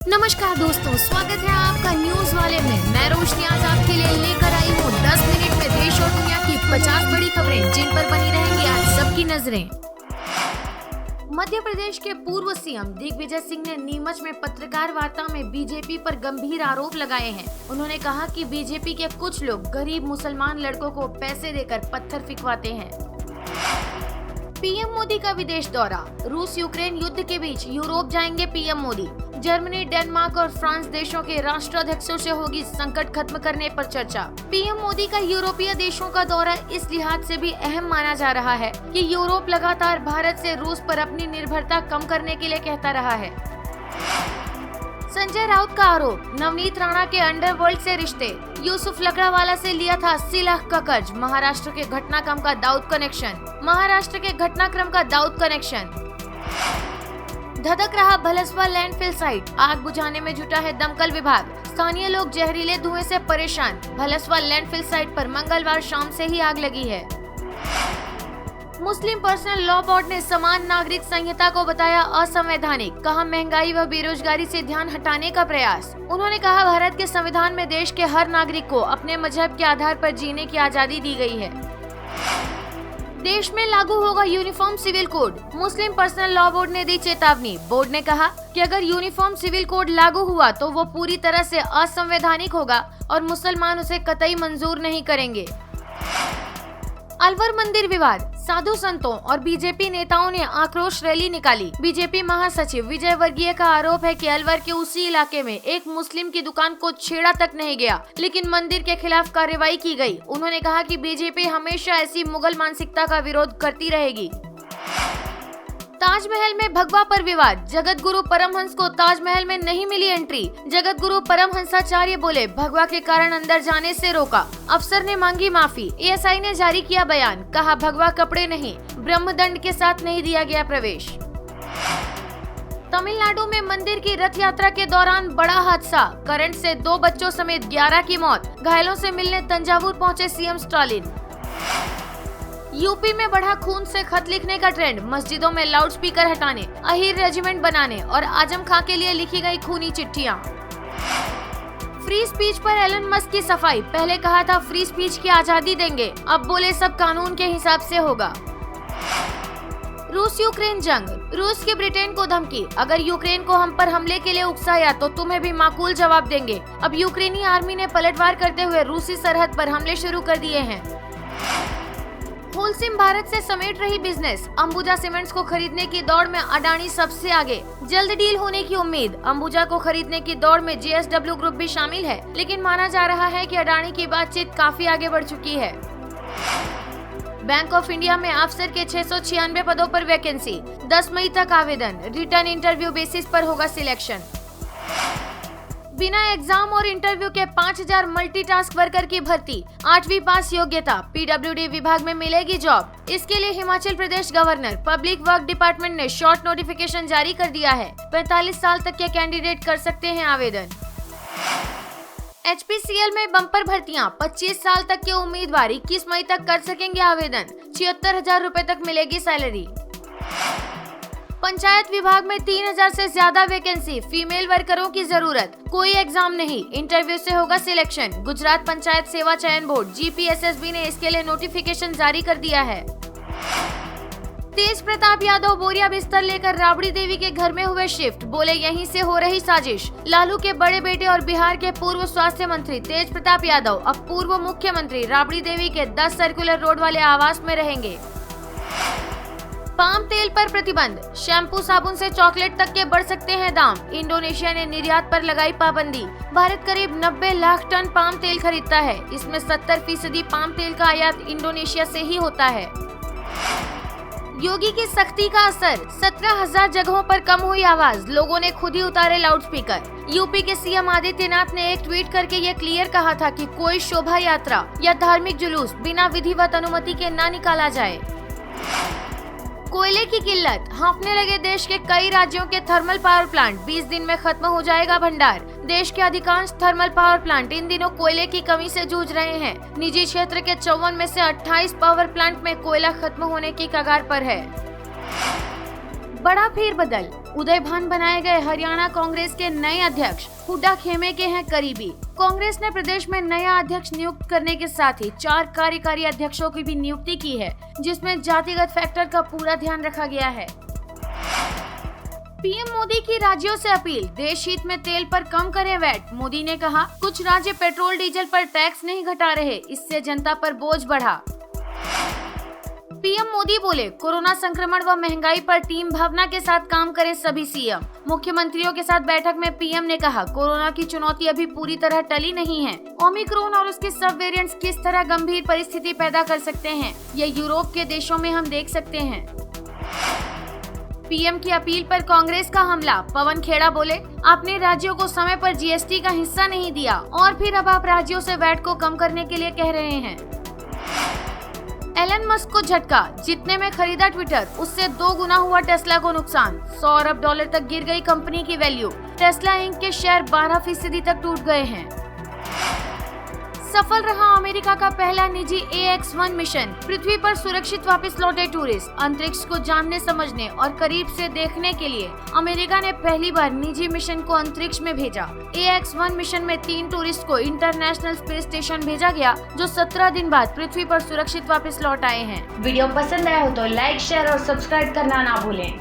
नमस्कार दोस्तों, स्वागत है आपका न्यूज वाले में। मैं रोशनी आज आपके लिए लेकर आई हूँ 10 मिनट में देश और दुनिया की 50 बड़ी खबरें जिन पर बनी रहेंगी आज सबकी नजरें। मध्य प्रदेश के पूर्व सीएम दिग्विजय सिंह ने नीमच में पत्रकार वार्ता में बीजेपी पर गंभीर आरोप लगाए हैं। उन्होंने कहा कि बीजेपी के कुछ लोग गरीब मुसलमान लड़कों को पैसे देकर पत्थर फिकवाते हैं। पीएम मोदी का विदेश दौरा। रूस यूक्रेन युद्ध के बीच यूरोप जाएंगे पीएम मोदी। जर्मनी, डेनमार्क और फ्रांस देशों के राष्ट्राध्यक्षों से होगी संकट खत्म करने पर चर्चा। पीएम मोदी का यूरोपीय देशों का दौरा इस लिहाज से भी अहम माना जा रहा है कि यूरोप लगातार भारत से रूस पर अपनी निर्भरता कम करने के लिए कहता रहा है। संजय राउत का आरोप, नवनीत राणा के अंडरवर्ल्ड से रिश्ते। यूसुफ लकड़ावाला से लिया था 80 लाख का कर्ज। महाराष्ट्र के घटनाक्रम का दाऊद कनेक्शन। धधक रहा भलसवा लैंडफिल साइट। आग बुझाने में जुटा है दमकल विभाग। स्थानीय लोग जहरीले धुएं से परेशान। भलसवा लैंडफिल साइट पर मंगलवार शाम से ही आग लगी है। मुस्लिम पर्सनल लॉ बोर्ड ने समान नागरिक संहिता को बताया असंवैधानिक। कहा महंगाई व बेरोजगारी से ध्यान हटाने का प्रयास। उन्होंने कहा भारत के संविधान में देश के हर नागरिक को अपने मजहब के आधार पर जीने की आजादी दी गई है। देश में लागू होगा यूनिफॉर्म सिविल कोड। मुस्लिम पर्सनल लॉ बोर्ड ने दी चेतावनी। बोर्ड ने कहा कि अगर यूनिफॉर्म सिविल कोड लागू हुआ तो वो पूरी तरह से असंवैधानिक होगा और मुसलमान उसे कतई मंजूर नहीं करेंगे। अलवर मंदिर विवाद। साधु संतों और बीजेपी नेताओं ने आक्रोश रैली निकाली। बीजेपी महासचिव विजय वर्गीय का आरोप है कि अलवर के उसी इलाके में एक मुस्लिम की दुकान को छेड़ा तक नहीं गया, लेकिन मंदिर के खिलाफ कार्रवाई की गई। उन्होंने कहा कि बीजेपी हमेशा ऐसी मुगल मानसिकता का विरोध करती रहेगी। ताजमहल में भगवा पर विवाद। जगत गुरु परमहंस को ताजमहल में नहीं मिली एंट्री। जगत गुरु परमहंसाचार्य बोले भगवा के कारण अंदर जाने से रोका। अफसर ने मांगी माफी। एएसआई ने जारी किया बयान। कहा भगवा कपड़े नहीं, ब्रह्मदंड के साथ नहीं दिया गया प्रवेश। तमिलनाडु में मंदिर की रथ यात्रा के दौरान बड़ा हादसा। करंट से 2 बच्चों समेत 11 की मौत। घायलों से मिलने तंजावुर पहुंचे सीएम स्टालिन। यूपी में बढ़ा खून से खत लिखने का ट्रेंड। मस्जिदों में लाउडस्पीकर हटाने, अहीर रेजिमेंट बनाने और आजम खां के लिए लिखी गई खूनी चिट्ठियां। फ्री स्पीच पर एलन मस्क की सफाई। पहले कहा था फ्री स्पीच की आजादी देंगे, अब बोले सब कानून के हिसाब से होगा। रूस यूक्रेन जंग। रूस की ब्रिटेन को धमकी, अगर यूक्रेन को हम पर हमले के लिए उकसाया तो तुम्हें भी माकूल जवाब देंगे। अब यूक्रेनी आर्मी ने पलटवार करते हुए रूसी सरहद पर हमले शुरू कर दिए हैं। होलसिम भारत से समेट रही बिजनेस। अंबुजा सीमेंट्स को खरीदने की दौड़ में अडानी सबसे आगे। जल्द डील होने की उम्मीद। अंबुजा को खरीदने की दौड़ में जेएसडब्ल्यू ग्रुप भी शामिल है, लेकिन माना जा रहा है कि अडानी की बातचीत काफी आगे बढ़ चुकी है। बैंक ऑफ इंडिया में अफसर के 696 पदों पर वैकेंसी। 10 मई तक आवेदन। रिटर्न इंटरव्यू बेसिस पर होगा सिलेक्शन। बिना एग्जाम और इंटरव्यू के 5000 मल्टीटास्क वर्कर की भर्ती। 8वीं पास योग्यता। पीडब्ल्यूडी विभाग में मिलेगी जॉब। इसके लिए Himachal Pradesh governor public work department ने शॉर्ट नोटिफिकेशन जारी कर दिया है। 45 साल तक के कैंडिडेट कर सकते हैं आवेदन। एचपीसीएल में बम्पर भर्तियां। 25 साल तक के उम्मीदवार 21 मई तक कर सकेंगे आवेदन। 76,000 रुपए तक मिलेगी सैलरी। पंचायत विभाग में 3000 से ज्यादा वैकेंसी। फीमेल वर्करों की जरूरत। कोई एग्जाम नहीं, इंटरव्यू से होगा सिलेक्शन। गुजरात पंचायत सेवा चयन बोर्ड जीपीएसएसबी ने इसके लिए नोटिफिकेशन जारी कर दिया है। तेज प्रताप यादव बोरिया बिस्तर लेकर राबड़ी देवी के घर में हुए शिफ्ट। बोले यहीं से हो रही साजिश। लालू के बड़े बेटे और बिहार के पूर्व स्वास्थ्य मंत्री तेज प्रताप यादव अब पूर्व मुख्यमंत्री राबड़ी देवी के 10 सर्कुलर रोड वाले आवास में रहेंगे। पाम तेल पर प्रतिबंध। शैम्पू साबुन से चॉकलेट तक के बढ़ सकते हैं दाम। इंडोनेशिया ने निर्यात पर लगाई पाबंदी। भारत करीब 90 लाख टन पाम तेल खरीदता है। इसमें 70% पाम तेल का आयात इंडोनेशिया से ही होता है। योगी की सख्ती का असर। 17,000 जगहों पर कम हुई आवाज। लोगों ने खुद ही उतारे लाउडस्पीकर। यूपी के सीएम आदित्यनाथ ने एक ट्वीट करके ये क्लियर कहा था कि कोई शोभा यात्रा या धार्मिक जुलूस बिना विधिवत अनुमति के ना निकाला जाए। कोयले की किल्लत। हाँफने लगे देश के कई राज्यों के थर्मल पावर प्लांट। 20 दिन में खत्म हो जाएगा भंडार। देश के अधिकांश थर्मल पावर प्लांट इन दिनों कोयले की कमी से जूझ रहे हैं। निजी क्षेत्र के 54 में से 28 पावर प्लांट में कोयला खत्म होने की कगार पर है। बड़ा फेरबदल, उदयभान बनाए गए हरियाणा कांग्रेस के नए अध्यक्ष हुड्डा खेमे के हैं करीबी। कांग्रेस ने प्रदेश में नया अध्यक्ष नियुक्त करने के साथ ही 4 कार्यकारी अध्यक्षों की भी नियुक्ति की है, जिसमें जातिगत फैक्टर का पूरा ध्यान रखा गया है। पीएम मोदी की राज्यों से अपील, देश हित में तेल पर कम करें वैट। मोदी ने कहा, कुछ राज्य पेट्रोल डीजल पर टैक्स नहीं घटा रहे, इससे जनता पर बोझ बढ़ा। पीएम मोदी बोले, कोरोना संक्रमण व महंगाई पर टीम भावना के साथ काम करें सभी सीएम। मुख्यमंत्रियों के साथ बैठक में पीएम ने कहा, कोरोना की चुनौती अभी पूरी तरह टली नहीं है। ओमिक्रॉन और उसके सब वेरिएंट्स किस तरह गंभीर परिस्थिति पैदा कर सकते हैं, ये यूरोप के देशों में हम देख सकते हैं। पीएम की अपील पर कांग्रेस का हमला, पवन खेड़ा बोले, आपने राज्यों को समय पर जीएसटी का हिस्सा नहीं दिया और फिर अब आप राज्यों से वैट को कम करने के लिए कह रहे हैं। एलन मस्क को झटका, जितने में खरीदा ट्विटर उससे 2 गुना हुआ टेस्ला को नुकसान। $100 अरब तक गिर गई कंपनी की वैल्यू। टेस्ला इंक के शेयर 12% तक टूट गए हैं। सफल रहा अमेरिका का पहला निजी AX-1 मिशन, पृथ्वी पर सुरक्षित वापस लौटे टूरिस्ट। अंतरिक्ष को जानने समझने और करीब से देखने के लिए अमेरिका ने पहली बार निजी मिशन को अंतरिक्ष में भेजा। AX-1 मिशन में 3 टूरिस्ट को इंटरनेशनल स्पेस स्टेशन भेजा गया, जो 17 दिन बाद पृथ्वी पर सुरक्षित वापस लौट आए हैं। वीडियो पसंद आया हो तो लाइक, शेयर और सब्सक्राइब करना ना भूलें।